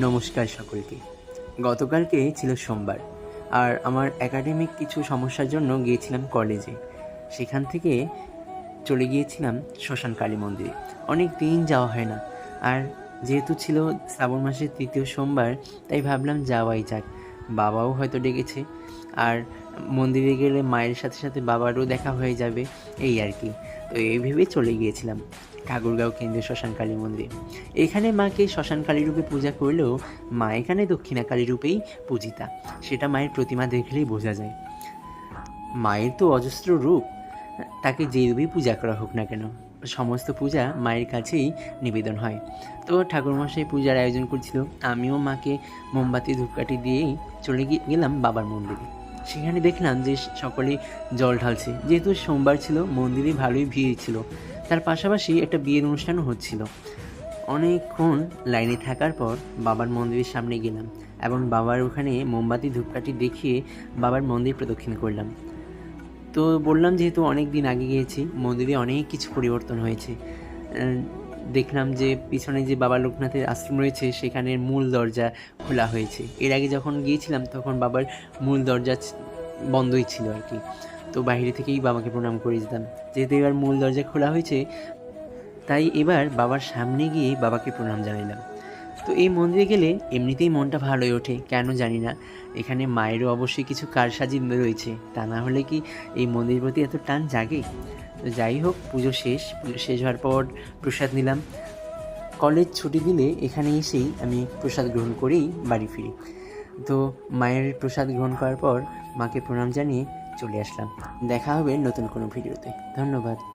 নমস্কার সকলকে। গতকালকে ছিল সোমবার, আর আমার একাডেমিক কিছু সমস্যার জন্য গিয়েছিলাম কলেজে। সেখান থেকে চলে গিয়েছিলাম শ্মশান কালী মন্দিরে। অনেক দিন যাওয়া হয় না, আর যেহেতু ছিল শ্রাবণ মাসের ৩য় সোমবার, তাই ভাবলাম যাওয়াই যাক। বাবাও হয়তো ডেকেছে, আর মন্দিরে গেলে মায়ের সাথে সাথে বাবারও দেখা হয়ে যাবে, এই আর কি। তো এই ভেবে চলে গিয়েছিলাম ঠাকুরগাঁও কেন্দ্রীয় শ্মশান কালী মন্দিরে। এখানে মাকে শ্মশান কালী রূপে পূজা করলেও মা এখানে দক্ষিণা কালী রূপেই পূজিতা, সেটা মায়ের প্রতিমা দেখলেই বোঝা যায়। মায়ের তো অজস্র রূপ, তাকে যে রূপেই পূজা করা হোক না কেন, সমস্ত পূজা মায়ের কাছেই নিবেদন হয়। তো ঠাকুরমশাই পূজার আয়োজন করছিল, আমিও মাকে মোমবাতি ধূপকাঠি দিয়েই চলে গেলাম বাবার মন্দিরে। সেখানে দেখলাম যে সকলে জল ঢালছে, যেহেতু সোমবার ছিল মন্দিরে ভালোই ভিড় ছিল। তার পাশাপাশি একটা বিয়ের অনুষ্ঠানও হচ্ছিল। অনেকক্ষণ লাইনে থাকার পর বাবার মন্দিরের সামনে গেলাম এবং বাবার ওখানে মোমবাতি ধূপকাঠি দেখিয়ে বাবার মন্দির প্রদক্ষিণ করলাম। তো বললাম যেহেতু অনেক দিন আগে গিয়েছি, মন্দিরে অনেক কিছু পরিবর্তন হয়েছে। দেখলাম যে পিছনে যে বাবা লোকনাথের আশ্রম রয়েছে সেখানের মূল দরজা খোলা হয়েছে। এর আগে যখন গিয়েছিলাম তখন বাবার মূল দরজা বন্ধই ছিল আর কি। তো বাইরে থেকেই বাবাকে প্রণাম করে যেতাম। যেহেতু এবার মূল দরজা খোলা হয়েছে, তাই এবার বাবার সামনে গিয়ে বাবাকে প্রণাম জানালাম। তো এই মন্দিরে গেলে এমনিতেই মনটা ভালো হয়ে ওঠে, কেন জানি না। এখানে মায়েরও অবশ্যই কিছু কারসাজি রয়েছে, তা না হলে কি এই মন্দিরের প্রতি এত টান জাগে? তো যাই হোক, পুজো শেষ হওয়ার পর প্রসাদ নিলাম। কলেজ ছুটি দিলে এখানে এসেই আমি প্রসাদ গ্রহণ করেই বাড়ি ফিরি। তো মায়ের প্রসাদ গ্রহণ করার পর মাকে প্রণাম জানিয়ে চলে আসলাম। দেখা হবে নতুন কোনো ভিডিওতে। ধন্যবাদ।